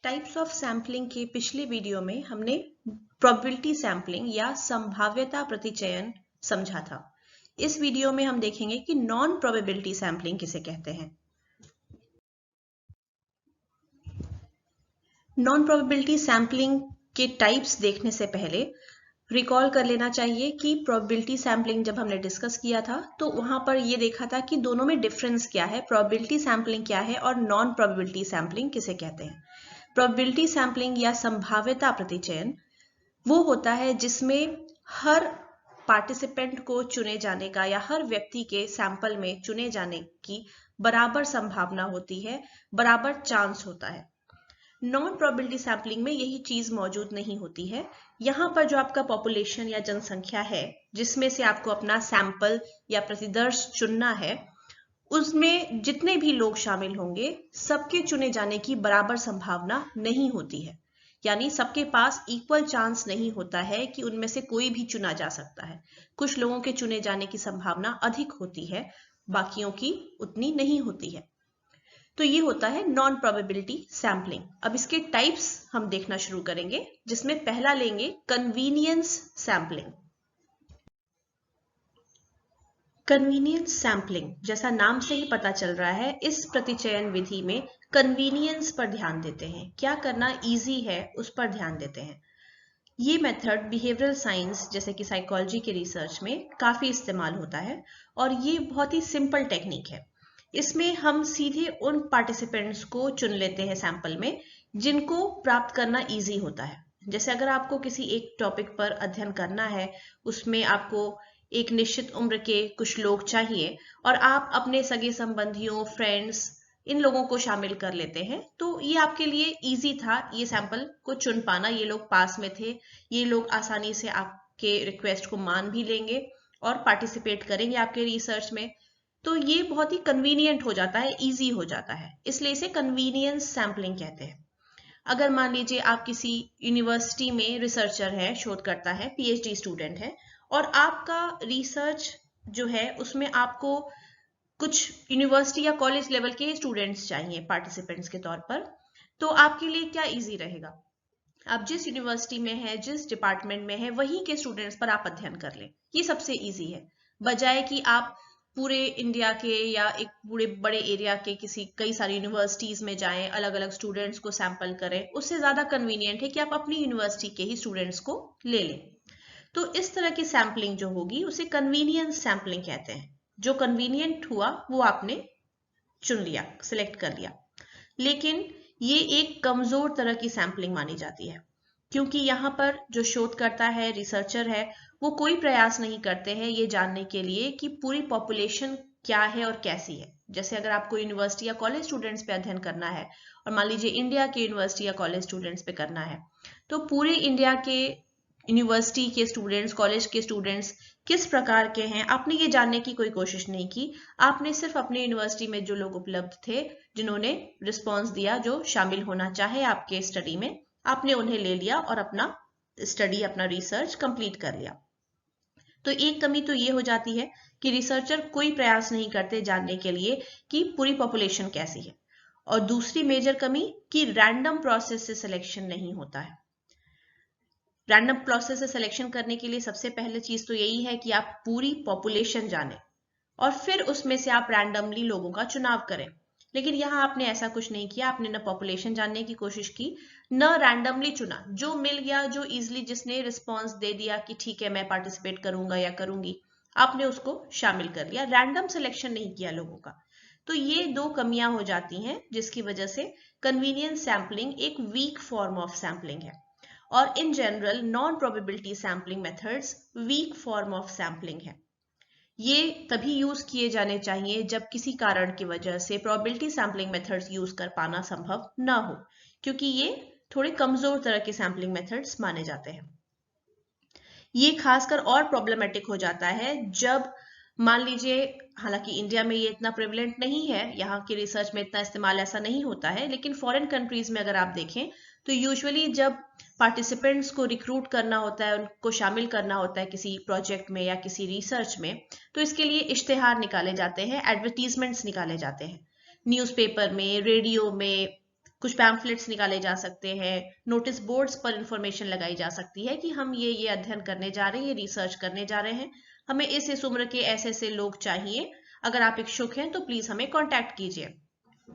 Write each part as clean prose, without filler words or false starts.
Types of sampling के पिछले video में हमने प्रोबेबिलिटी सैम्पलिंग या संभाव्यता प्रतिचयन समझा था। इस वीडियो में हम देखेंगे कि नॉन प्रोबेबिलिटी सैम्पलिंग किसे कहते हैं। नॉन प्रोबेबिलिटी सैम्पलिंग के टाइप्स देखने से पहले रिकॉल कर लेना चाहिए कि प्रोबेबिलिटी सैम्पलिंग जब हमने डिस्कस किया था तो वहां पर ये देखा था कि दोनों में डिफरेंस क्या है, प्रोबेबिलिटी सैम्पलिंग क्या है और नॉन प्रोबेबिलिटी सैम्पलिंग किसे कहते हैं। प्रोबेबिलिटी सैम्पलिंग या संभाव्यता प्रतिचयन वो होता है जिसमें हर पार्टिसिपेंट को चुने जाने का या हर व्यक्ति के सैंपल में चुने जाने की बराबर संभावना होती है, बराबर चांस होता है। नॉन प्रोबेबिलिटी सैम्पलिंग में यही चीज मौजूद नहीं होती है। यहाँ पर जो आपका पॉपुलेशन या जनसंख्या है जिसमें से आपको अपना सैंपल या प्रतिदर्श चुनना है, उसमें जितने भी लोग शामिल होंगे सबके चुने जाने की बराबर संभावना नहीं होती है। यानी सबके पास इक्वल चांस नहीं होता है कि उनमें से कोई भी चुना जा सकता है। कुछ लोगों के चुने जाने की संभावना अधिक होती है, बाकियों की उतनी नहीं होती है। तो ये होता है नॉन प्रोबेबिलिटी सैम्पलिंग। अब इसके टाइप्स हम देखना शुरू करेंगे, जिसमें पहला लेंगे कन्वीनियंस सैम्पलिंग। कन्वीनियंस सैम्पलिंग, जैसा नाम से ही पता चल रहा है, इस प्रतिचयन विधि में कन्वीनियंस पर ध्यान देते हैं। क्या करना इजी है उस पर ध्यान देते हैं। ये मेथड बिहेवियरल साइंस जैसे कि साइकोलॉजी के रिसर्च में काफी इस्तेमाल होता है और ये बहुत ही सिंपल टेक्निक है। इसमें हम सीधे उन पार्टिसिपेंट्स को चुन लेते हैं सैंपल में जिनको प्राप्त करना इजी होता है। जैसे अगर आपको किसी एक टॉपिक पर अध्ययन करना है, उसमें आपको एक निश्चित उम्र के कुछ लोग चाहिए और आप अपने सगे संबंधियों, फ्रेंड्स, इन लोगों को शामिल कर लेते हैं, तो ये आपके लिए इजी था ये सैंपल को चुन पाना। ये लोग पास में थे, ये लोग आसानी से आपके रिक्वेस्ट को मान भी लेंगे और पार्टिसिपेट करेंगे आपके रिसर्च में। तो ये बहुत ही कन्वीनियंट हो जाता है, इजी हो जाता है, इसलिए इसे कन्वीनियंस सैम्पलिंग कहते हैं। अगर मान लीजिए आप किसी यूनिवर्सिटी में रिसर्चर है, शोधकर्ता है, पीएचडी स्टूडेंट है और आपका रिसर्च जो है उसमें आपको कुछ यूनिवर्सिटी या कॉलेज लेवल के स्टूडेंट्स चाहिए पार्टिसिपेंट्स के तौर पर, तो आपके लिए क्या इजी रहेगा? आप जिस यूनिवर्सिटी में है, जिस डिपार्टमेंट में है, वहीं के स्टूडेंट्स पर आप अध्ययन कर लें। ये सबसे इजी है, बजाय कि आप पूरे इंडिया के या एक पूरे बड़े एरिया के कई सारी यूनिवर्सिटीज में जाएं, अलग अलग स्टूडेंट्स को सैंपल करें। उससे ज्यादा कन्वीनियंट है कि आप अपनी यूनिवर्सिटी के ही स्टूडेंट्स को ले लें। तो इस तरह की सैंपलिंग जो होगी उसे कन्वीनियंस सैंपलिंग कहते हैं। जो कन्वीनियंट हुआ वो आपने चुन लिया, सिलेक्ट कर लिया। लेकिन ये एक कमजोर तरह की सैंपलिंग मानी जाती है, क्योंकि यहाँ पर जो शोधकर्ता है, रिसर्चर है, वो कोई प्रयास नहीं करते हैं ये जानने के लिए कि पूरी पॉपुलेशन क्या है और कैसी है। जैसे अगर आपको यूनिवर्सिटी या कॉलेज स्टूडेंट्स पे अध्ययन करना है और मान लीजिए इंडिया के यूनिवर्सिटी या कॉलेज स्टूडेंट्स पे करना है, तो पूरे इंडिया के यूनिवर्सिटी के स्टूडेंट्स, कॉलेज के स्टूडेंट्स किस प्रकार के हैं, आपने ये जानने की कोई कोशिश नहीं की। आपने सिर्फ अपने यूनिवर्सिटी में जो लोग उपलब्ध थे, जिन्होंने रिस्पॉन्स दिया, जो शामिल होना चाहे आपके स्टडी में, आपने उन्हें ले लिया और अपना स्टडी, अपना रिसर्च कंप्लीट कर लिया। तो एक कमी तो ये हो जाती है कि रिसर्चर कोई प्रयास नहीं करते जानने के लिए कि पूरी पॉपुलेशन कैसी है। और दूसरी मेजर कमी कि रैंडम प्रोसेस से सिलेक्शन नहीं होता है। रैंडम प्रोसेस से सिलेक्शन करने के लिए सबसे पहले चीज तो यही है कि आप पूरी पॉपुलेशन जानें और फिर उसमें से आप रैंडमली लोगों का चुनाव करें। लेकिन यहाँ आपने ऐसा कुछ नहीं किया। आपने न पॉपुलेशन जानने की कोशिश की, न रैंडमली चुना। जो मिल गया, जो इजिली जिसने रिस्पॉन्स दे दिया कि ठीक है मैं पार्टिसिपेट करूंगा या करूंगी, आपने उसको शामिल कर लिया। रैंडम सिलेक्शन नहीं किया लोगों का। तो ये दो कमियां हो जाती हैं, जिसकी वजह से कन्वीनियंस सैम्पलिंग एक वीक फॉर्म ऑफ सैम्पलिंग है। और in general non probability sampling methods weak form of sampling है। ये तभी यूज किए जाने चाहिए जब किसी कारण की वजह से प्रोबेबिलिटी सैम्पलिंग मेथड्स यूज कर पाना संभव ना हो, क्योंकि ये थोड़े कमजोर तरह के सैम्पलिंग मेथड्स माने जाते हैं। ये खासकर और प्रॉब्लमेटिक हो जाता है जब मान लीजिए, हालांकि इंडिया में ये इतना प्रेवलेंट नहीं है, यहाँ की रिसर्च में इतना इस्तेमाल ऐसा नहीं होता है, लेकिन फॉरेन कंट्रीज में अगर आप देखें तो यूजुअली जब पार्टिसिपेंट्स को रिक्रूट करना होता है, उनको शामिल करना होता है किसी प्रोजेक्ट में या किसी रिसर्च में, तो इसके लिए इश्तेहार निकाले जाते हैं, एडवर्टीजमेंट्स निकाले जाते हैं न्यूज़पेपर में, रेडियो में, कुछ पैम्फलेट्स निकाले जा सकते हैं, नोटिस बोर्ड्स पर इंफॉर्मेशन लगाई जा सकती है कि हम ये अध्ययन करने जा रहे हैं, ये रिसर्च करने जा रहे हैं, हमें इस उम्र के ऐसे ऐसे लोग चाहिए, अगर आप इच्छुक हैं तो प्लीज हमें कांटेक्ट कीजिए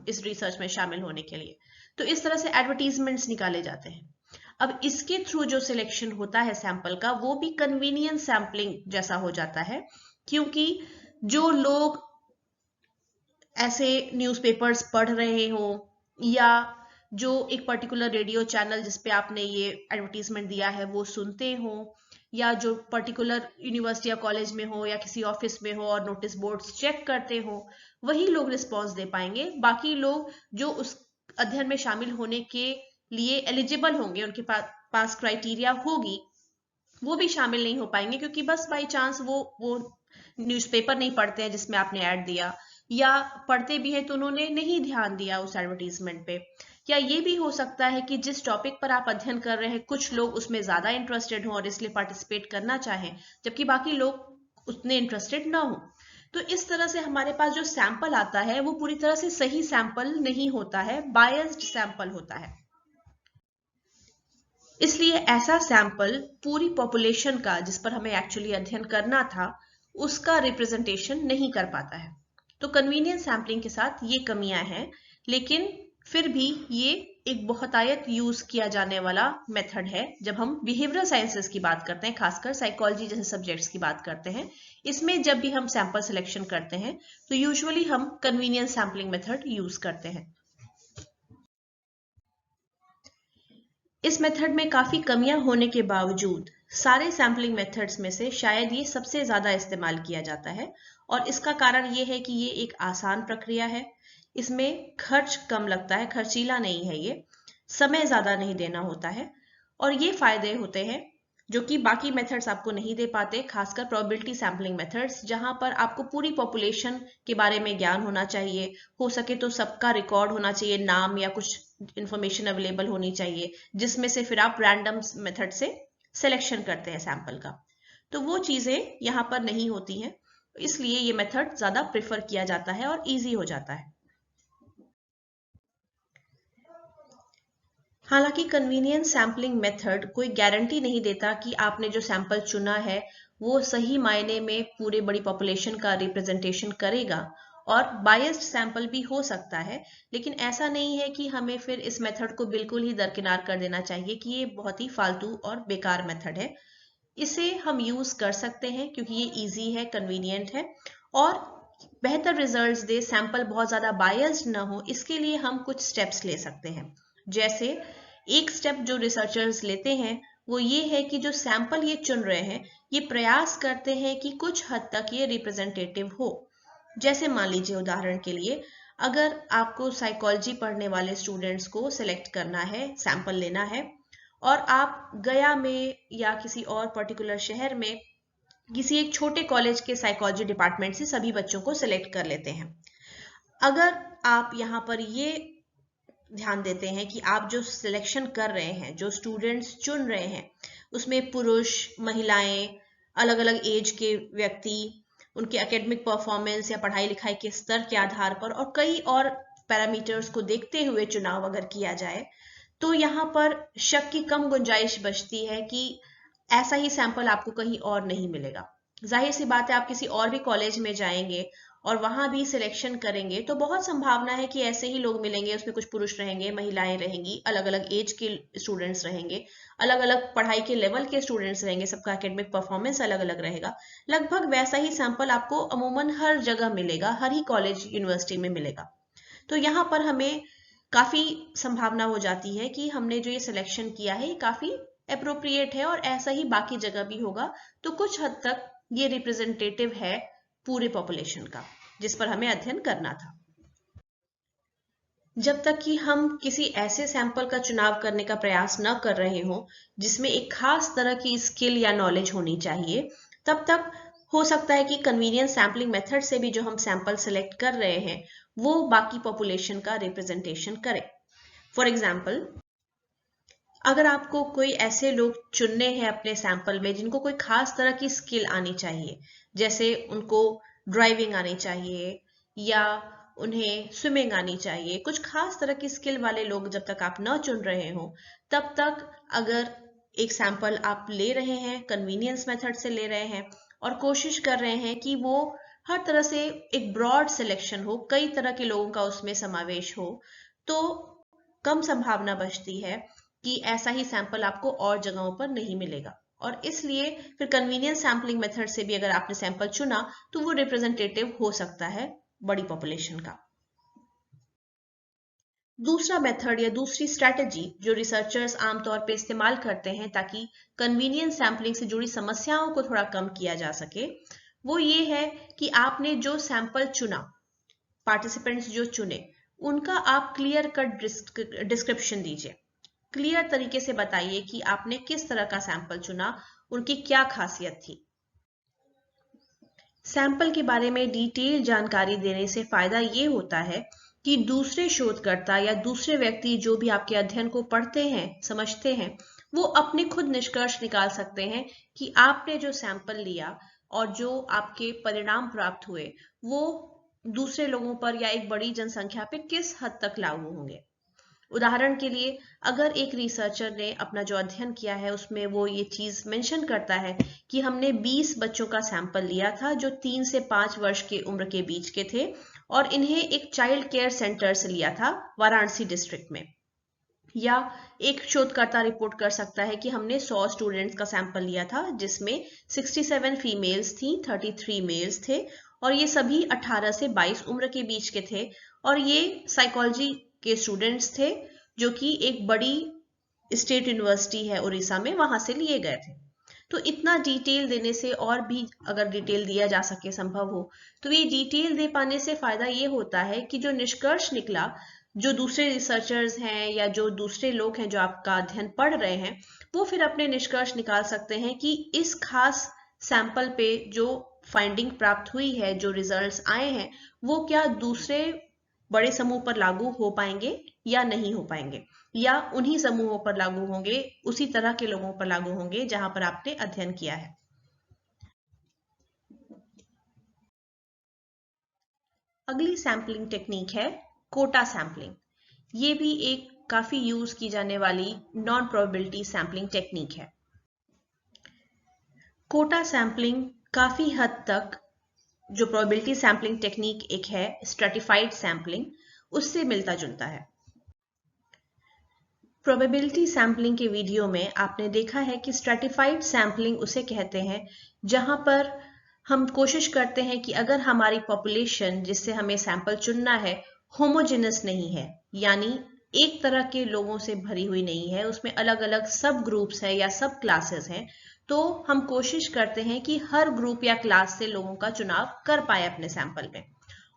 इस रिसर्च में शामिल होने के लिए। तो इस तरह से एडवर्टीजमेंट्स निकाले जाते हैं। अब इसके थ्रू जो सिलेक्शन होता है सैंपल का, वो भी कन्वीनियंस सैम्पलिंग जैसा हो जाता है, क्योंकि जो लोग ऐसे न्यूज़पेपर्स पढ़ रहे हो या जो एक पर्टिकुलर रेडियो चैनल जिसपे आपने ये एडवर्टीजमेंट दिया है वो सुनते हो, या जो पर्टिकुलर यूनिवर्सिटी या कॉलेज में हो या किसी ऑफिस में हो और नोटिस बोर्ड्स चेक करते हो, वही लोग रिस्पॉन्स दे पाएंगे। बाकी लोग जो उस अध्ययन में शामिल होने के लिए एलिजिबल होंगे, उनके पास क्राइटेरिया होगी, वो भी शामिल नहीं हो पाएंगे, क्योंकि बस बाई चांस वो न्यूज़पेपर नहीं पढ़ते हैं जिसमें आपने ऐड दिया, या पढ़ते भी है तो उन्होंने नहीं ध्यान दिया उस एडवर्टीजमेंट पे। या ये भी हो सकता है कि जिस टॉपिक पर आप अध्ययन कर रहे हैं कुछ लोग उसमें ज्यादा इंटरेस्टेड हों और इसलिए पार्टिसिपेट करना चाहें, जबकि बाकी लोग उतने इंटरेस्टेड ना हो। तो इस तरह से हमारे पास जो सैंपल आता है वो पूरी तरह से सही सैंपल नहीं होता है, बायस्ड सैंपल होता है। इसलिए ऐसा सैंपल पूरी पॉपुलेशन का, जिस पर हमें एक्चुअली अध्ययन करना था, उसका रिप्रेजेंटेशन नहीं कर पाता है। तो कन्वीनियंस सैम्पलिंग के साथ ये कमियां हैं, लेकिन फिर भी ये एक बहुतायत यूज किया जाने वाला मेथड है जब हम बिहेवियरल साइंसेस की बात करते हैं, खासकर साइकोलॉजी जैसे सब्जेक्ट्स की बात करते हैं। इसमें जब भी हम सैंपल सिलेक्शन करते हैं तो यूजुअली हम कन्वीनियंस सैम्पलिंग मेथड यूज करते हैं। इस मेथड में काफी कमियां होने के बावजूद सारे सैम्पलिंग मेथड्स में से शायद ये सबसे ज्यादा इस्तेमाल किया जाता है, और इसका कारण ये है कि ये एक आसान प्रक्रिया है, इसमें खर्च कम लगता है, खर्चीला नहीं है, ये समय ज्यादा नहीं देना होता है, और ये फायदे होते हैं जो कि बाकी मेथड्स आपको नहीं दे पाते, खासकर प्रोबेबिलिटी सैम्पलिंग मेथड्स, जहां पर आपको पूरी पॉपुलेशन के बारे में ज्ञान होना चाहिए, हो सके तो सबका रिकॉर्ड होना चाहिए, नाम या कुछ इंफॉर्मेशन अवेलेबल होनी चाहिए, जिसमें से फिर आप रैंडम मेथड से सिलेक्शन करते हैं सैंपल का। तो वो चीजें यहाँ पर नहीं होती हैं, इसलिए ये मेथड ज्यादा प्रेफर किया जाता है और इजी हो जाता है। हालांकि कन्वीनियंस सैम्पलिंग मेथड कोई गारंटी नहीं देता कि आपने जो सैंपल चुना है वो सही मायने में पूरे बड़ी पॉपुलेशन का रिप्रेजेंटेशन करेगा, और बायस्ड सैंपल भी हो सकता है, लेकिन ऐसा नहीं है कि हमें फिर इस मेथड को बिल्कुल ही दरकिनार कर देना चाहिए कि ये बहुत ही फालतू और बेकार मेथड है। इसे हम यूज कर सकते हैं क्योंकि ये इजी है, कन्वीनियंट है, और बेहतर रिजल्ट्स दे, सैंपल बहुत ज्यादा बायस्ड ना हो, इसके लिए हम कुछ स्टेप्स ले सकते हैं। जैसे एक स्टेप जो रिसर्चर्स लेते हैं वो ये है कि जो सैंपल ये चुन रहे हैं ये प्रयास करते हैं कि कुछ हद तक ये रिप्रेजेंटेटिव हो। जैसे मान लीजिए उदाहरण के लिए, अगर आपको साइकोलॉजी पढ़ने वाले स्टूडेंट्स को सिलेक्ट करना है, सैंपल लेना है, और आप गया में या किसी और पर्टिकुलर शहर में किसी एक छोटे कॉलेज के साइकोलॉजी डिपार्टमेंट से सभी बच्चों को सिलेक्ट कर लेते हैं। अगर आप यहाँ पर ये ध्यान देते हैं कि आप जो सिलेक्शन कर रहे हैं, जो स्टूडेंट्स चुन रहे हैं, उसमें पुरुष, महिलाएं, अलग अलग एज के व्यक्ति, उनके एकेडमिक परफॉर्मेंस या पढ़ाई लिखाई के स्तर के आधार पर और कई और पैरामीटर्स को देखते हुए चुनाव अगर किया जाए, तो यहाँ पर शक की कम गुंजाइश बचती है कि ऐसा ही सैंपल आपको कहीं और नहीं मिलेगा। जाहिर सी बात है, आप किसी और भी कॉलेज में जाएंगे और वहां भी सिलेक्शन करेंगे तो बहुत संभावना है कि ऐसे ही लोग मिलेंगे, उसमें कुछ पुरुष रहेंगे, महिलाएं रहेंगी, अलग अलग एज के स्टूडेंट्स रहेंगे, अलग अलग पढ़ाई के लेवल के स्टूडेंट्स रहेंगे, सबका एकेडमिक परफॉर्मेंस अलग अलग रहेगा। लगभग वैसा ही सैंपल आपको अमूमन हर जगह मिलेगा, हर ही कॉलेज यूनिवर्सिटी में मिलेगा। तो यहाँ पर हमें काफी संभावना हो जाती है कि हमने जो ये सिलेक्शन किया है ये काफी अप्रोप्रिएट है और ऐसा ही बाकी जगह भी होगा, तो कुछ हद तक ये रिप्रेजेंटेटिव है पूरे पॉपुलेशन का जिस पर हमें अध्ययन करना था। जब तक कि हम किसी ऐसे सैंपल का चुनाव करने का प्रयास न कर रहे हो जिसमें एक खास तरह की स्किल या नॉलेज होनी चाहिए, तब तक हो सकता है कि कन्वीनियंस सैम्पलिंग मेथड से भी जो हम सैंपल सेलेक्ट कर रहे हैं वो बाकी पॉपुलेशन का रिप्रेजेंटेशन करे। फॉर एग्जाम्पल, अगर आपको कोई ऐसे लोग चुनने हैं अपने सैंपल में जिनको कोई खास तरह की स्किल आनी चाहिए, जैसे उनको ड्राइविंग आनी चाहिए या उन्हें स्विमिंग आनी चाहिए, कुछ खास तरह की स्किल वाले लोग जब तक आप न चुन रहे हो, तब तक अगर एक सैंपल आप ले रहे हैं, कन्वीनियंस मेथड से ले रहे हैं और कोशिश कर रहे हैं कि वो हर तरह से एक ब्रॉड सिलेक्शन हो, कई तरह के लोगों का उसमें समावेश हो, तो कम संभावना बचती है कि ऐसा ही सैंपल आपको और जगहों पर नहीं मिलेगा। और इसलिए फिर कन्वीनियंस सैम्पलिंग मेथड से भी अगर आपने सैंपल चुना तो वो रिप्रेजेंटेटिव हो सकता है बड़ी पॉपुलेशन का। दूसरा मेथड या दूसरी स्ट्रैटेजी जो रिसर्चर्स आमतौर पे इस्तेमाल करते हैं ताकि कन्वीनियंस सैम्पलिंग से जुड़ी समस्याओं को थोड़ा कम किया जा सके, वो ये है कि आपने जो सैंपल चुना, पार्टिसिपेंट्स जो चुने, उनका आप क्लियर कट डिस्क्रिप्शन दीजिए। क्लियर तरीके से बताइए कि आपने किस तरह का सैंपल चुना, उनकी क्या खासियत थी। सैंपल के बारे में डिटेल जानकारी देने से फायदा ये होता है कि दूसरे शोधकर्ता या दूसरे व्यक्ति जो भी आपके अध्ययन को पढ़ते हैं, समझते हैं, वो अपने खुद निष्कर्ष निकाल सकते हैं कि आपने जो सैंपल लिया और जो आपके परिणाम प्राप्त हुए वो दूसरे लोगों पर या एक बड़ी जनसंख्या पे किस हद तक लागू होंगे। उदाहरण के लिए अगर एक रिसर्चर ने अपना जो अध्ययन किया है उसमें वो ये चीज मेंशन करता है कि हमने 20 बच्चों का सैंपल लिया था जो 3 से 5 वर्ष की उम्र के बीच के थे और इन्हें एक चाइल्ड केयर सेंटर से लिया था वाराणसी डिस्ट्रिक्ट में, या एक शोधकर्ता रिपोर्ट कर सकता है कि हमने 100 स्टूडेंट्स का सैंपल लिया था जिसमें 67 फीमेल्स थी, 33 मेल्स थे और ये सभी 18 से 22 उम्र के बीच के थे और ये साइकोलॉजी के स्टूडेंट्स थे जो कि एक बड़ी स्टेट यूनिवर्सिटी है उड़ीसा में, वहां से लिए गए थे। तो इतना डिटेल देने से, और भी अगर डिटेल दिया जा सके संभव हो, तो ये डिटेल दे पाने से फायदा ये होता है कि जो निष्कर्ष निकला, जो दूसरे रिसर्चर्स हैं या जो दूसरे लोग हैं जो आपका अध्ययन पढ़ रहे हैं, वो फिर अपने निष्कर्ष निकाल सकते हैं कि इस खास सैंपल पे जो फाइंडिंग प्राप्त हुई है, जो रिजल्ट्स आए हैं, वो क्या दूसरे बड़े समूह पर लागू हो पाएंगे या नहीं हो पाएंगे, या उन्हीं समूहों पर लागू होंगे, उसी तरह के लोगों पर लागू होंगे जहां पर आपने अध्ययन किया है। अगली सैंपलिंग टेक्निक है कोटा सैंपलिंग। ये भी एक काफी यूज की जाने वाली नॉन प्रोबेबिलिटी सैंपलिंग टेक्निक है। कोटा सैंपलिंग काफी हद तक जो प्रोबेबिलिटी सैंपलिंग टेक्निक एक है स्ट्रेटिफाइड सैंपलिंग, उससे मिलता जुलता है। प्रोबेबिलिटी सैंपलिंग के वीडियो में आपने देखा है कि स्ट्रेटिफाइड सैंपलिंग उसे कहते हैं जहां पर हम कोशिश करते हैं कि अगर हमारी पॉपुलेशन जिससे हमें सैंपल चुनना है होमोजेनस नहीं है, यानी एक तरह के लोगों से भरी हुई नहीं है, उसमें अलग अलग सब ग्रुप्स है या सब क्लासेस हैं, तो हम कोशिश करते हैं कि हर ग्रुप या क्लास से लोगों का चुनाव कर पाए अपने सैंपल में।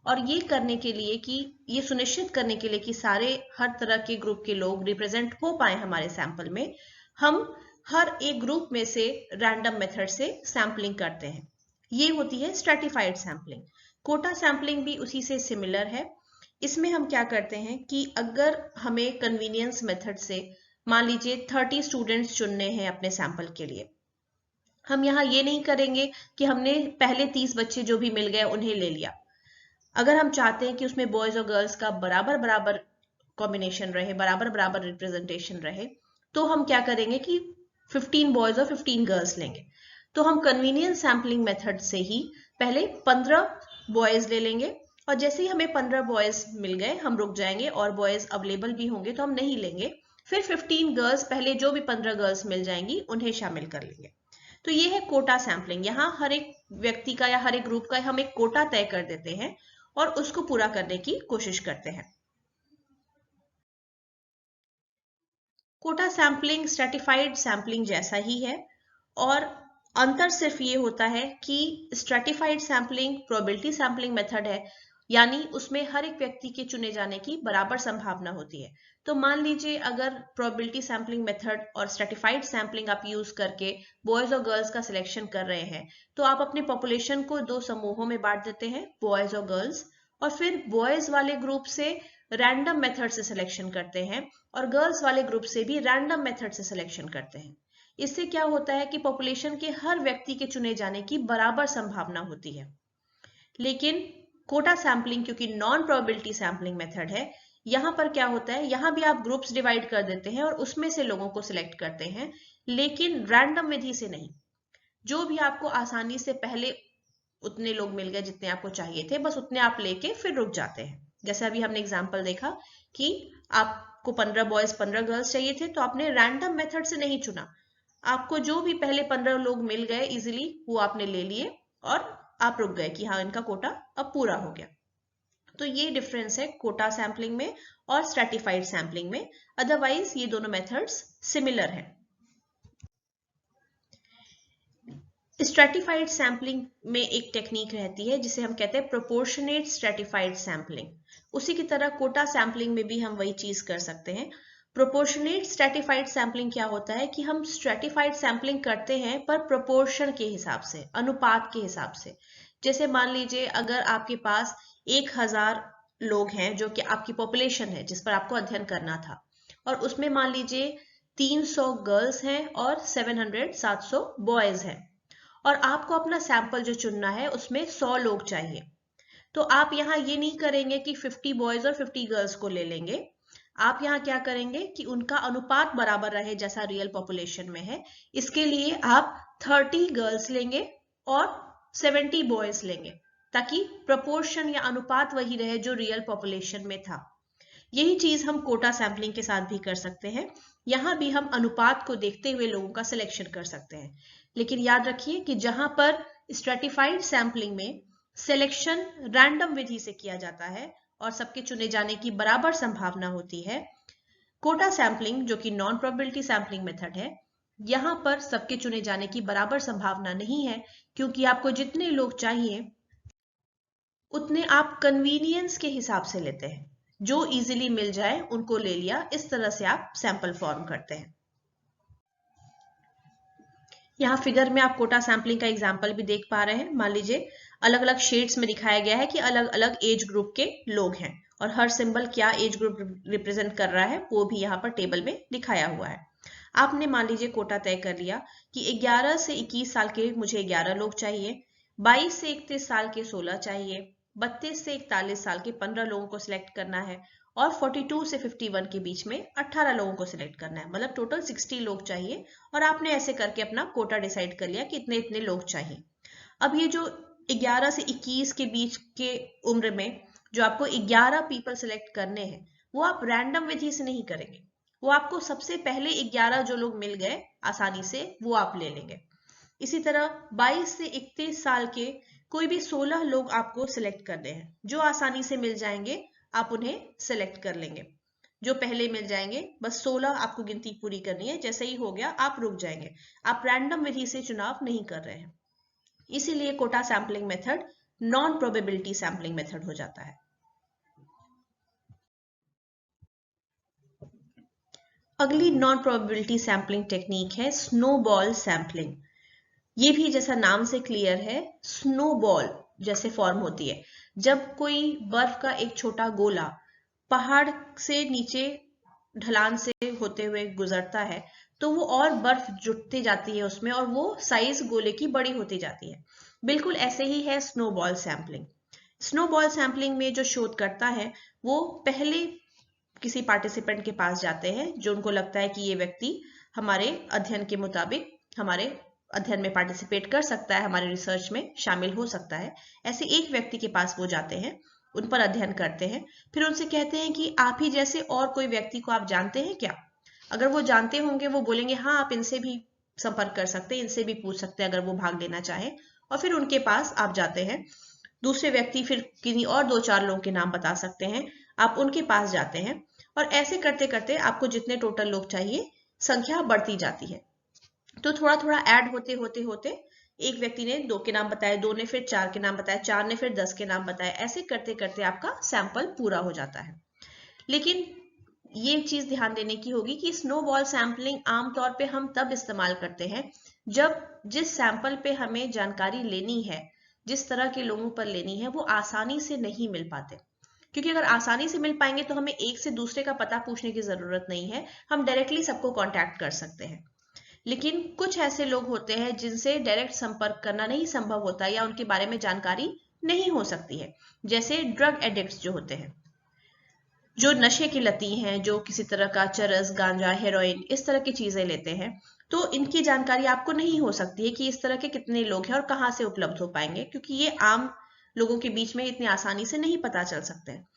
और ये करने के लिए कि ये सुनिश्चित करने के लिए कि सारे हर तरह के ग्रुप के लोग रिप्रेजेंट हो पाए हमारे सैंपल में, हम हर एक ग्रुप में से रैंडम मेथड से सैंपलिंग करते हैं। ये होती है स्ट्रेटिफाइड सैंपलिंग। कोटा सैंपलिंग भी उसी से सिमिलर है। इसमें हम क्या करते हैं कि अगर हमें कन्वीनियंस मेथड से मान लीजिए 30 स्टूडेंट्स चुनने हैं अपने सैंपल के लिए, हम यहाँ ये नहीं करेंगे कि हमने पहले 30 बच्चे जो भी मिल गए उन्हें ले लिया। अगर हम चाहते हैं कि उसमें बॉयज और गर्ल्स का बराबर बराबर कॉम्बिनेशन रहे, बराबर बराबर रिप्रेजेंटेशन रहे, तो हम क्या करेंगे कि 15 बॉयज और 15 गर्ल्स लेंगे। तो हम कन्वीनियंस सैंपलिंग मेथड से ही पहले 15 बॉयज ले लेंगे और जैसे ही हमें 15 बॉयज मिल गए हम रुक जाएंगे, और बॉयज अवेलेबल भी होंगे तो हम नहीं लेंगे। फिर 15 गर्ल्स, पहले जो भी 15 गर्ल्स मिल जाएंगी उन्हें शामिल कर लेंगे। तो ये है कोटा सैंपलिंग। यहाँ हर एक व्यक्ति का या हर एक ग्रुप का हम एक कोटा तय कर देते हैं और उसको पूरा करने की कोशिश करते हैं। कोटा सैंपलिंग स्ट्रेटिफाइड सैंपलिंग जैसा ही है, और अंतर सिर्फ ये होता है कि stratified sampling probability sampling method है, यानी उसमें हर एक व्यक्ति के चुने जाने की बराबर संभावना होती है। तो मान लीजिए अगर प्रोबेबिलिटी सैंपलिंग मेथड और स्ट्रेटिफाइड सैंपलिंग आप यूज करके बॉयज और गर्ल्स का सिलेक्शन कर रहे हैं, तो आप अपने पॉपुलेशन को 2 समूहों में बांट देते हैं, बॉयज और गर्ल्स, और फिर बॉयज वाले ग्रुप से रैंडम मेथड से सिलेक्शन करते हैं और गर्ल्स वाले ग्रुप से भी रैंडम मेथड से सिलेक्शन करते हैं। इससे क्या होता है कि पॉपुलेशन के हर व्यक्ति के चुने जाने की बराबर संभावना होती है। लेकिन कोटा सैम्पलिंग क्योंकि नॉन प्रोबेबिलिटी सैम्पलिंग मेथड है, यहाँ पर क्या होता है, यहाँ भी आप ग्रुप्स डिवाइड कर देते हैं और उसमें से लोगों को सिलेक्ट करते हैं, लेकिन रैंडम विधि से नहीं। जो भी आपको आसानी से पहले उतने लोग मिल गए जितने आपको चाहिए थे, बस उतने आप लेके फिर रुक जाते हैं। जैसे अभी हमने एग्जांपल देखा कि आपको 15 बॉयज 15 गर्ल्स चाहिए थे, तो आपने रैंडम मेथड से नहीं चुना, आपको जो भी पहले 15 लोग मिल गए इजीली वो आपने ले लिए और आप रुक गए कि हाँ इनका कोटा अब पूरा हो गया। तो ये डिफरेंस है कोटा सैम्पलिंग में और स्ट्रैटिफाइड सैम्पलिंग में, अदरवाइज ये दोनों मेथड्स सिमिलर हैं। स्ट्रैटिफाइड सैम्पलिंग में एक टेक्निक रहती है जिसे हम कहते हैं प्रोपोर्शनेट स्ट्रैटिफाइड सैम्पलिंग। उसी की तरह कोटा सैम्पलिंग में भी हम वही चीज कर सकते हैं। प्रोपोर्शनेट स्ट्रैटिफाइड सैम्पलिंग क्या होता है कि हम स्ट्रैटिफाइड सैम्पलिंग करते हैं पर प्रोपोर्शन के हिसाब से, अनुपात के हिसाब से। जैसे मान लीजिए अगर आपके पास 1000 लोग हैं जो कि आपकी पॉपुलेशन है जिस पर आपको अध्ययन करना था, और उसमें मान लीजिए 300 गर्ल्स हैं और 700 बॉयज हैं, और आपको अपना सैंपल जो चुनना है उसमें 100 लोग चाहिए, तो आप यहाँ ये नहीं करेंगे कि 50 बॉयज और 50 गर्ल्स को ले लेंगे। आप यहाँ क्या करेंगे कि उनका अनुपात बराबर रहे जैसा रियल पॉपुलेशन में है, इसके लिए आप 30 गर्ल्स लेंगे और 70 बॉयज लेंगे, ताकि प्रपोर्शन या अनुपात वही रहे जो रियल पॉपुलेशन में था। यही चीज हम कोटा सैम्पलिंग के साथ भी कर सकते हैं। यहाँ भी हम अनुपात को देखते हुए लोगों का सिलेक्शन कर सकते हैं, लेकिन याद रखिए कि जहां पर स्ट्रैटिफाइड सैम्पलिंग में सिलेक्शन रैंडम विधि से किया जाता है और सबके चुने जाने की बराबर संभावना होती है, कोटा सैम्पलिंग जो कि नॉन प्रोबेबिलिटी सैम्पलिंग मेथड है, यहां पर सबके चुने जाने की बराबर संभावना नहीं है, क्योंकि आपको जितने लोग चाहिए उतने आप कन्वीनियंस के हिसाब से लेते हैं, जो इजीली मिल जाए उनको ले लिया, इस तरह से आप सैंपल फॉर्म करते हैं। यहाँ फिगर में आप कोटा सैम्पलिंग का एग्जाम्पल भी देख पा रहे हैं। मान लीजिए अलग अलग शेड्स में दिखाया गया है कि अलग अलग एज ग्रुप के लोग हैं, और हर सिंबल क्या एज ग्रुप रिप्रेजेंट कर रहा है वो भी यहाँ पर टेबल में दिखाया हुआ है। आपने मान लीजिए कोटा तय कर लिया कि 11 से 21 साल के मुझे 11 लोग चाहिए, 22 से 31 साल के 16 चाहिए, 32 से 41 साल के 15 लोगों को सिलेक्ट करना है, और 42 से 51 के बीच में 18 लोगों को सिलेक्ट करना है, मतलब टोटल 60 लोग चाहिए। और आपने ऐसे करके अपना कोटा डिसाइड कर लिया कि इतने इतने लोग चाहिए। अब ये जो 11 से 21 के बीच के उम्र में जो आपको 11 पीपल सिलेक्ट करने हैं, वो आप रैंडम विधि से नहीं करेंगे, वो आपको सबसे पहले 11 जो लोग मिल गए आसानी से वो आप ले लेंगे। इसी तरह 22 से 31 साल के कोई भी 16 लोग आपको सिलेक्ट करने हैं, जो आसानी से मिल जाएंगे आप उन्हें सिलेक्ट कर लेंगे, जो पहले मिल जाएंगे, बस 16 आपको गिनती पूरी करनी है, जैसे ही हो गया आप रुक जाएंगे, आप रैंडम विधि से चुनाव नहीं कर रहे हैं। इसीलिए quota sampling method non probability sampling method हो जाता है। अगली नॉन प्रोबेबिलिटी सैम्पलिंग टेक्निक है स्नोबॉल सैम्पलिंग। ये भी जैसा नाम से क्लियर है, स्नोबॉल जैसे फॉर्म होती है। जब कोई बर्फ का एक छोटा गोला पहाड़ से नीचे ढलान से होते हुए गुजरता है, तो वो और बर्फ जुटती जाती है उसमें, और वो साइज गोले की बड़ी होती जाती है। बिल्कुल ऐसे ही है स्नोबॉल सैम्पलिंग। स्नोबॉल सैम्पलिंग में जो शोधकर्ता है वो पहले किसी पार्टिसिपेंट के पास जाते हैं जो उनको लगता है कि ये व्यक्ति हमारे अध्ययन के मुताबिक हमारे अध्ययन में पार्टिसिपेट कर सकता है, हमारे रिसर्च में शामिल हो सकता है। ऐसे एक व्यक्ति के पास वो जाते हैं, उन पर अध्ययन करते हैं, फिर उनसे कहते हैं कि आप ही जैसे और कोई व्यक्ति को आप जानते हैं क्या? अगर वो जानते होंगे वो बोलेंगे हाँ आप इनसे भी संपर्क कर सकते हैं, इनसे भी पूछ सकते हैं अगर वो भाग लेना चाहे। और फिर उनके पास आप जाते हैं। दूसरे व्यक्ति फिर किन्हीं और 2-4 लोगों के नाम बता सकते हैं, आप उनके पास जाते हैं, और ऐसे करते करते आपको जितने टोटल लोग चाहिए संख्या बढ़ती जाती है। तो थोड़ा थोड़ा ऐड होते होते होते एक व्यक्ति ने 2 के नाम बताए, 2 ने फिर 4 के नाम बताए, 4 ने फिर 10 के नाम बताए, ऐसे करते करते आपका सैंपल पूरा हो जाता है। लेकिन ये चीज ध्यान देने की होगी कि स्नोबॉल सैंपलिंग आमतौर पे हम तब इस्तेमाल करते हैं जब जिस सैंपल पे हमें जानकारी लेनी है, जिस तरह के लोगों पर लेनी है, वो आसानी से नहीं मिल पाते। क्योंकि अगर आसानी से मिल पाएंगे तो हमें एक से दूसरे का पता पूछने की जरूरत नहीं है, हम डायरेक्टली सबको कांटेक्ट कर सकते हैं। लेकिन कुछ ऐसे लोग होते हैं जिनसे डायरेक्ट संपर्क करना नहीं संभव होता, या उनके बारे में जानकारी नहीं हो सकती है। जैसे ड्रग एडिक्ट्स जो होते हैं, जो नशे की लती हैं, जो किसी तरह का चरस, गांजा, हेरोइन इस तरह की चीजें लेते हैं, तो इनकी जानकारी आपको नहीं हो सकती है कि इस तरह के कितने लोग हैं और कहाँ से उपलब्ध हो पाएंगे, क्योंकि ये आम लोगों के बीच में इतनी आसानी से नहीं पता चल सकते हैं।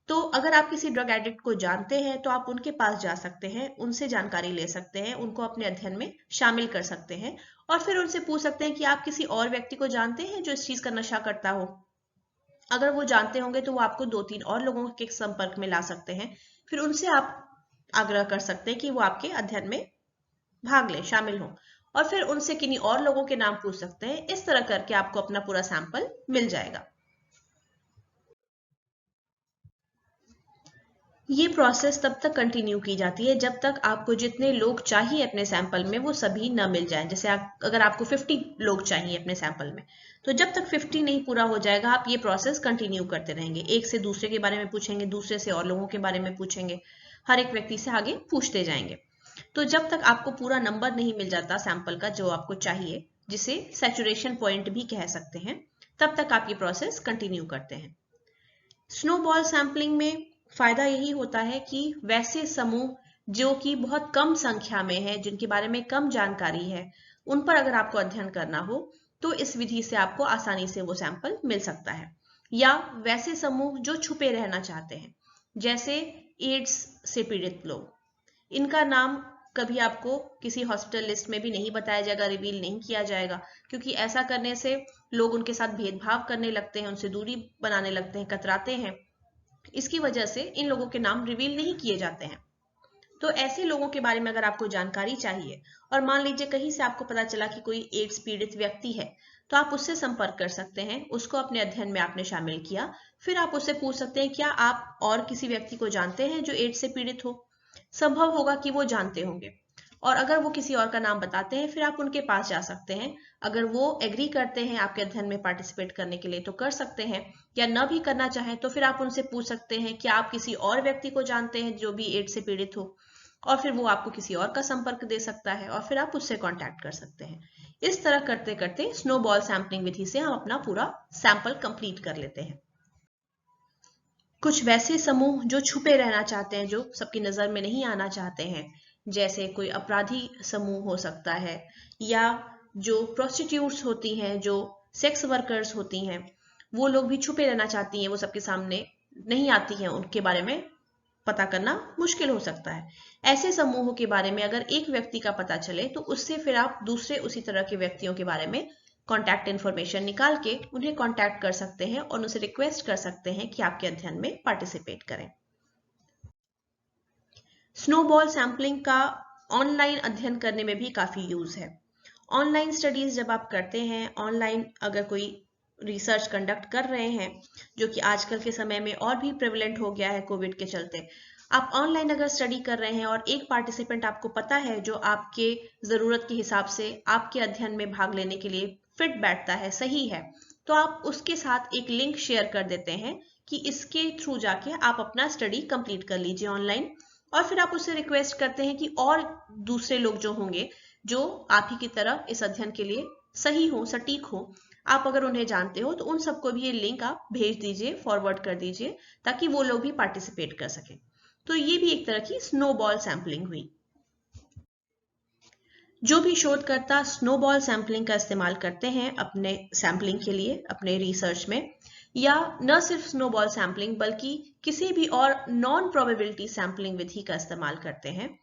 तो अगर आप किसी ड्रग एडिक्ट को जानते हैं तो आप उनके पास जा सकते हैं, उनसे जानकारी ले सकते हैं, उनको अपने अध्ययन में शामिल कर सकते हैं और फिर उनसे पूछ सकते हैं कि आप किसी और व्यक्ति को जानते हैं जो इस चीज का नशा करता हो। अगर वो जानते होंगे तो वो आपको 2-3 और लोगों के संपर्क में ला सकते हैं, फिर उनसे आप आग्रह कर सकते हैं कि वो आपके अध्ययन में भाग लें, शामिल हों, और फिर उनसे किन्हीं और लोगों के नाम पूछ सकते हैं। इस तरह करके आपको अपना पूरा सैंपल मिल जाएगा। ये प्रोसेस तब तक कंटिन्यू की जाती है जब तक आपको जितने लोग चाहिए अपने सैंपल में वो सभी न मिल जाएं। जैसे अगर आपको 50 लोग चाहिए अपने सैंपल में, तो जब तक 50 नहीं पूरा हो जाएगा आप ये प्रोसेस कंटिन्यू करते रहेंगे। एक से दूसरे के बारे में पूछेंगे, दूसरे से और लोगों के बारे में पूछेंगे, हर एक व्यक्ति से आगे पूछते जाएंगे। तो जब तक आपको पूरा नंबर नहीं मिल जाता सैंपल का जो आपको चाहिए, जिसे सैचुरेशन पॉइंट भी कह सकते हैं, तब तक आप ये प्रोसेस कंटिन्यू करते हैं। स्नोबॉल सैंपलिंग में फायदा यही होता है कि वैसे समूह जो कि बहुत कम संख्या में है, जिनके बारे में कम जानकारी है, उन पर अगर आपको अध्ययन करना हो तो इस विधि से आपको आसानी से वो सैंपल मिल सकता है। या वैसे समूह जो छुपे रहना चाहते हैं, जैसे एड्स से पीड़ित लोग, इनका नाम कभी आपको किसी हॉस्पिटल लिस्ट में भी नहीं बताया जाएगा, रिवील नहीं किया जाएगा, क्योंकि ऐसा करने से लोग उनके साथ भेदभाव करने लगते हैं, उनसे दूरी बनाने लगते हैं, कतराते हैं। इसकी वजह से इन लोगों के नाम रिवील नहीं किए जाते हैं। तो ऐसे लोगों के बारे में अगर आपको जानकारी चाहिए और मान लीजिए कहीं से आपको पता चला कि कोई एड्स पीड़ित व्यक्ति है, तो आप उससे संपर्क कर सकते हैं। उसको अपने अध्ययन में आपने शामिल किया, फिर आप उससे पूछ सकते हैं क्या आप और किसी व्यक्ति को जानते हैं जो एड्स से पीड़ित हो। संभव होगा कि वो जानते होंगे, और अगर वो किसी और का नाम बताते हैं फिर आप उनके पास जा सकते हैं। अगर वो एग्री करते हैं आपके अध्ययन में पार्टिसिपेट करने के लिए तो कर सकते हैं, या न भी करना चाहें तो फिर आप उनसे पूछ सकते हैं कि आप किसी और व्यक्ति को जानते हैं जो भी एड्स से पीड़ित हो, और फिर वो आपको किसी और का संपर्क दे सकता है और फिर आप उससे कांटेक्ट कर सकते हैं। इस तरह करते करते स्नोबॉल सैंपलिंग विधि से हम अपना पूरा सैंपल कंप्लीट कर लेते हैं। कुछ वैसे समूह जो छुपे रहना चाहते हैं, जो सबकी नजर में नहीं आना चाहते हैं, जैसे कोई अपराधी समूह हो सकता है, या जो प्रोस्टिट्यूट्स होती हैं, जो सेक्स वर्कर्स होती हैं, वो लोग भी छुपे रहना चाहती हैं, वो सबके सामने नहीं आती हैं, उनके बारे में पता करना मुश्किल हो सकता है। ऐसे समूहों के बारे में अगर एक व्यक्ति का पता चले तो उससे फिर आप दूसरे उसी तरह के व्यक्तियों के बारे में कॉन्टैक्ट इन्फॉर्मेशन निकाल के उन्हें कॉन्टैक्ट कर सकते हैं और उनसे रिक्वेस्ट कर सकते हैं कि आपके अध्ययन में पार्टिसिपेट करें। स्नोबॉल सैंपलिंग का ऑनलाइन अध्ययन करने में भी काफी यूज है। ऑनलाइन स्टडीज जब आप करते हैं, ऑनलाइन अगर कोई रिसर्च कंडक्ट कर रहे हैं, जो कि आजकल के समय में और भी प्रेवलेंट हो गया है कोविड के चलते, आप ऑनलाइन अगर स्टडी कर रहे हैं और एक पार्टिसिपेंट आपको पता है जो आपके जरूरत के हिसाब से आपके अध्ययन में भाग लेने के लिए फिट बैठता है, सही है, तो आप उसके साथ एक लिंक शेयर कर देते हैं कि इसके थ्रू जाके आप अपना स्टडी कंप्लीट कर लीजिए ऑनलाइन, और फिर आप उससे रिक्वेस्ट करते हैं कि और दूसरे लोग जो होंगे जो आप ही की तरह इस अध्ययन के लिए सही हो, सटीक हो, आप अगर उन्हें जानते हो तो उन सबको भी ये लिंक आप भेज दीजिए, फॉरवर्ड कर दीजिए, ताकि वो लोग भी पार्टिसिपेट कर सकें। तो ये भी एक तरह की स्नोबॉल सैंपलिंग हुई। जो भी शोधकर्ता स्नोबॉल सैंपलिंग का इस्तेमाल करते हैं अपने सैंपलिंग के लिए, अपने रिसर्च में, या न सिर्फ स्नोबॉल सैंपलिंग बल्कि किसी भी और नॉन प्रोबेबिलिटी सैंपलिंग विधि का इस्तेमाल करते हैं,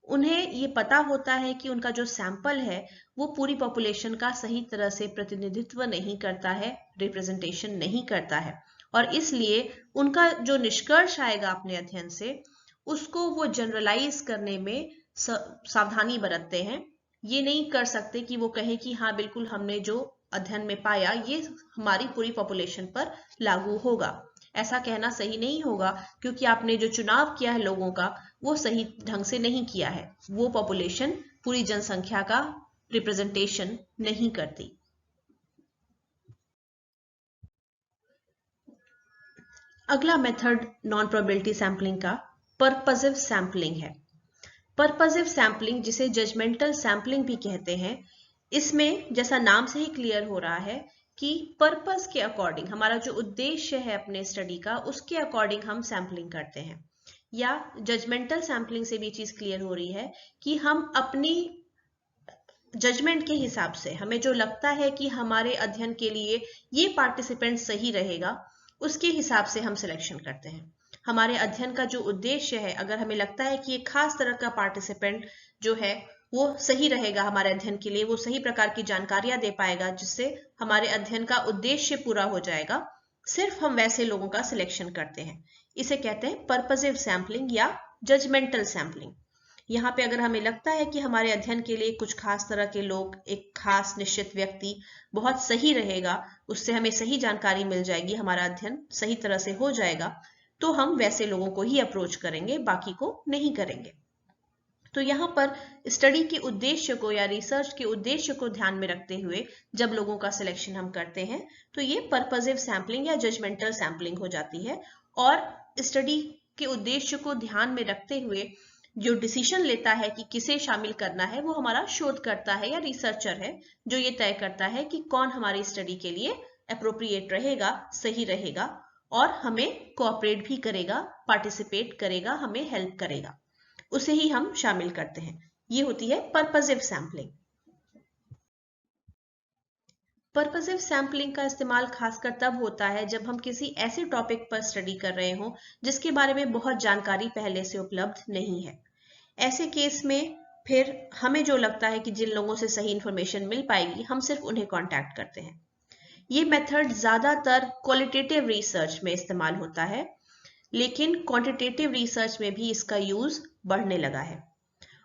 उन्हें ये पता होता है कि उनका जो सैंपल है वो पूरी पॉपुलेशन का सही तरह से प्रतिनिधित्व नहीं करता है, रिप्रेजेंटेशन नहीं करता है, और इसलिए उनका जो निष्कर्ष आएगा अपने अध्ययन से उसको वो जनरलाइज करने में सावधानी बरतते हैं। ये नहीं कर सकते कि वो कहें कि हाँ बिल्कुल हमने जो अध्ययन में पाया ये हमारी पूरी पॉपुलेशन पर लागू होगा। ऐसा कहना सही नहीं होगा, क्योंकि आपने जो चुनाव किया है लोगों का वो सही ढंग से नहीं किया है। वो पॉपुलेशन पूरी जनसंख्या का रिप्रेजेंटेशन नहीं करती। अगला मेथड नॉन प्रोबेबिलिटी सैंपलिंग का पर्पसिव सैंपलिंग है। पर्पसिव सैंपलिंग, जिसे जजमेंटल सैंपलिंग भी कहते हैं, इसमें जैसा नाम से ही क्लियर हो रहा है कि पर्पस के अकॉर्डिंग, हमारा जो उद्देश्य है अपने स्टडी का, उसके अकॉर्डिंग हम सैम्पलिंग करते हैं। या जजमेंटल सैम्पलिंग से भी चीज क्लियर हो रही है कि हम अपनी जजमेंट के हिसाब से, हमें जो लगता है कि हमारे अध्ययन के लिए ये पार्टिसिपेंट सही रहेगा, उसके हिसाब से हम सिलेक्शन करते हैं। हमारे अध्ययन का जो उद्देश्य है, अगर हमें लगता है कि एक खास तरह का पार्टिसिपेंट जो है वो सही रहेगा हमारे अध्ययन के लिए, वो सही प्रकार की जानकारियां दे पाएगा जिससे हमारे अध्ययन का उद्देश्य पूरा हो जाएगा, सिर्फ हम वैसे लोगों का सिलेक्शन करते हैं। इसे कहते हैं पर्पसिव सैम्पलिंग या जजमेंटल सैम्पलिंग। यहाँ पे अगर हमें लगता है कि हमारे अध्ययन के लिए कुछ खास तरह के लोग, एक खास निश्चित व्यक्ति बहुत सही रहेगा, उससे हमें सही जानकारी मिल जाएगी, हमारा अध्ययन सही तरह से हो जाएगा, तो हम वैसे लोगों को ही अप्रोच करेंगे, बाकी को नहीं करेंगे। तो यहाँ पर स्टडी के उद्देश्य को या रिसर्च के उद्देश्य को ध्यान में रखते हुए जब लोगों का सिलेक्शन हम करते हैं, तो ये पर्पसिव सैम्पलिंग या जजमेंटल सैम्पलिंग हो जाती है। और स्टडी के उद्देश्य को ध्यान में रखते हुए जो डिसीजन लेता है कि किसे शामिल करना है, वो हमारा शोधकर्ता है या रिसर्चर है, जो ये तय करता है कि कौन हमारी स्टडी के लिए एप्रोप्रिएट रहेगा, सही रहेगा और हमें कोऑपरेट भी करेगा, पार्टिसिपेट करेगा, हमें हेल्प करेगा, उसे ही हम शामिल करते हैं। ये होती है पर्पसिव सैम्पलिंग। पर्पसिव सैम्पलिंग का इस्तेमाल खासकर तब होता है जब हम किसी ऐसे टॉपिक पर स्टडी कर रहे हों जिसके बारे में बहुत जानकारी पहले से उपलब्ध नहीं है। ऐसे केस में फिर हमें जो लगता है कि जिन लोगों से सही इंफॉर्मेशन मिल पाएगी, हम सिर्फ उन्हें कांटेक्ट करते हैं। ये मेथड ज्यादातर क्वालिटेटिव रिसर्च में इस्तेमाल होता है, लेकिन क्वांटिटेटिव रिसर्च में भी इसका यूज बढ़ने लगा है।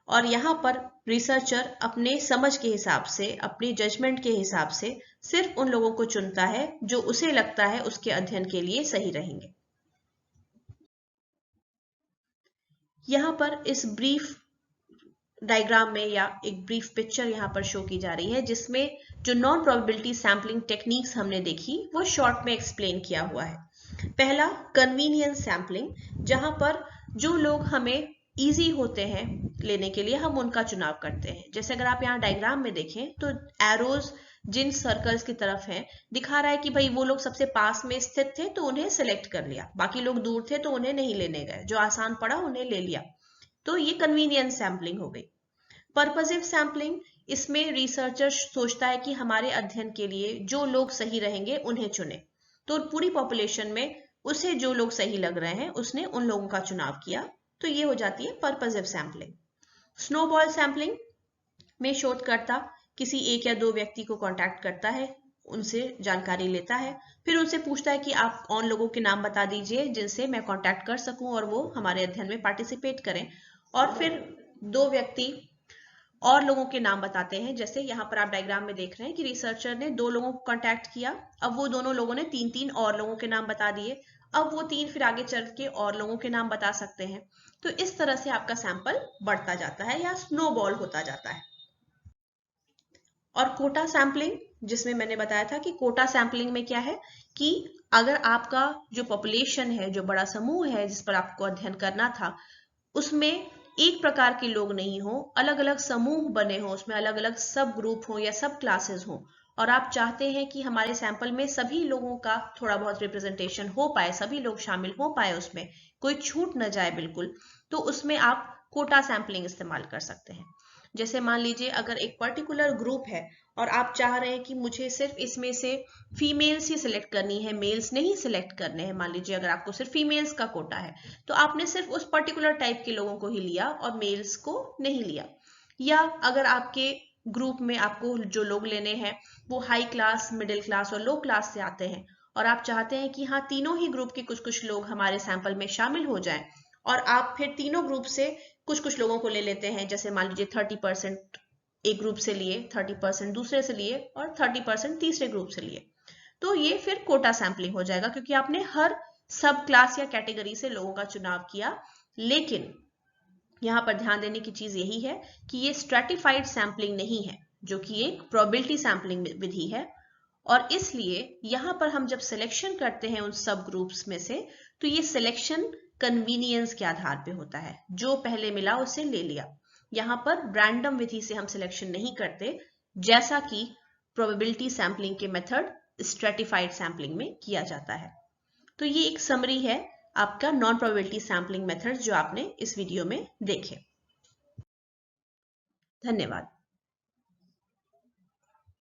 और यहाँ पर रिसर्चर अपने समझ के हिसाब से, अपनी जजमेंट के हिसाब से सिर्फ उन लोगों को चुनता है जो उसे लगता है उसके अध्ययन के लिए सही रहेंगे। यहाँ पर इस ब्रीफ डायग्राम में या एक ब्रीफ पिक्चर यहाँ पर शो की जा रही है, जिसमें जो नॉन प्रोबेबिलिटी सैम्पलिंग टेक्निक्स हमने देखी वो शॉर्ट में एक्सप्लेन किया हुआ है। पहला कन्वीनियंस सैम्पलिंग, जहां पर जो लोग हमें इजी होते हैं लेने के लिए, हम उनका चुनाव करते हैं। जैसे अगर आप यहाँ डायग्राम में देखें तो एरोज जिन सर्कल्स की तरफ हैं दिखा रहा है कि भाई वो लोग सबसे पास में स्थित थे तो उन्हें सिलेक्ट कर लिया, बाकी लोग दूर थे तो उन्हें नहीं लेने गए, जो आसान पड़ा उन्हें ले लिया। तो ये कन्वीनियंस सैम्पलिंग हो गई। पर्पसिव सैम्पलिंग, इसमें रिसर्चर सोचता है कि हमारे अध्ययन के लिए जो लोग सही रहेंगे उन्हें चुने, तो पूरी पॉपुलेशन में उसे जो लोग सही लग रहे हैं उसने उन लोगों का चुनाव किया, तो ये हो जाती है पर्पसिव सैम्पलिंग। स्नोबॉल सैम्पलिंग में शोधकर्ता किसी एक या दो व्यक्ति को कांटेक्ट करता है, उनसे जानकारी लेता है, फिर उनसे पूछता है कि आप उन लोगों के नाम बता दीजिए जिनसे मैं कांटेक्ट कर सकूं और वो हमारे अध्ययन में पार्टिसिपेट करें। और फिर दो व्यक्ति और लोगों के नाम बताते हैं। जैसे यहाँ पर आप डायग्राम में देख रहे हैं कि रिसर्चर ने दो लोगों को कांटेक्ट किया, अब वो दोनों लोगों ने तीन तीन और लोगों के नाम बता दिए, अब वो तीन फिर आगे चल के और लोगों के नाम बता सकते हैं। तो इस तरह से आपका सैंपल बढ़ता जाता है या स्नोबॉल होता जाता है। और कोटा सैम्पलिंग, जिसमें मैंने बताया था कि कोटा सैम्पलिंग में क्या है कि अगर आपका जो पॉपुलेशन है, जो बड़ा समूह है जिस पर आपको अध्ययन करना था, उसमें एक प्रकार के लोग नहीं हो, अलग अलग समूह बने हो, उसमें अलग अलग सब ग्रुप हो या सब क्लासेस हो, और आप चाहते हैं कि हमारे सैंपल में सभी लोगों का थोड़ा बहुत रिप्रेजेंटेशन हो पाए, सभी लोग शामिल हो पाए, उसमें कोई छूट न जाए बिल्कुल, तो उसमें आप कोटा सैंपलिंग इस्तेमाल कर सकते हैं। जैसे मान लीजिए अगर एक पर्टिकुलर ग्रुप है और आप चाह रहे हैं कि मुझे सिर्फ इसमें से फीमेल्स ही सिलेक्ट करनी है, मेल्स नहीं सिलेक्ट करने हैं, मान लीजिए अगर आपको सिर्फ फीमेल्स का कोटा है तो आपने सिर्फ उस पर्टिकुलर टाइप के लोगों को ही लिया और मेल्स को नहीं लिया। या अगर आपके ग्रुप में आपको जो लोग लेने हैं वो हाई क्लास, मिडिल क्लास और लो क्लास से आते हैं और आप चाहते हैं कि हाँ तीनों ही ग्रुप के कुछ कुछ लोग हमारे सैंपल में शामिल हो जाएं, और आप फिर तीनों ग्रुप से कुछ कुछ लोगों को ले लेते हैं, जैसे मान लीजिए 30% एक ग्रुप से लिए, 30% दूसरे से लिए और 30% तीसरे ग्रुप से लिए, तो ये फिर कोटा सैंपलिंग हो जाएगा क्योंकि आपने हर सब क्लास या कैटेगरी से लोगों का चुनाव किया। लेकिन यहाँ पर ध्यान देने की चीज यही है कि ये स्ट्रेटिफाइड सैंपलिंग नहीं है, जो कि एक प्रोबेबिलिटी सैंपलिंग विधि है, और इसलिए यहाँ पर हम जब सिलेक्शन करते हैं उन सब ग्रुप्स में से, तो ये सिलेक्शन कन्वीनियंस के आधार पे होता है, जो पहले मिला उसे ले लिया। यहाँ पर रैंडम विधि से हम सिलेक्शन नहीं करते, जैसा कि प्रोबेबिलिटी सैंपलिंग के मेथड स्ट्रेटिफाइड सैम्पलिंग में किया जाता है। तो ये एक समरी है आपका नॉन प्रोबेबिलिटी सैम्पलिंग मेथड जो आपने इस वीडियो में देखे। धन्यवाद।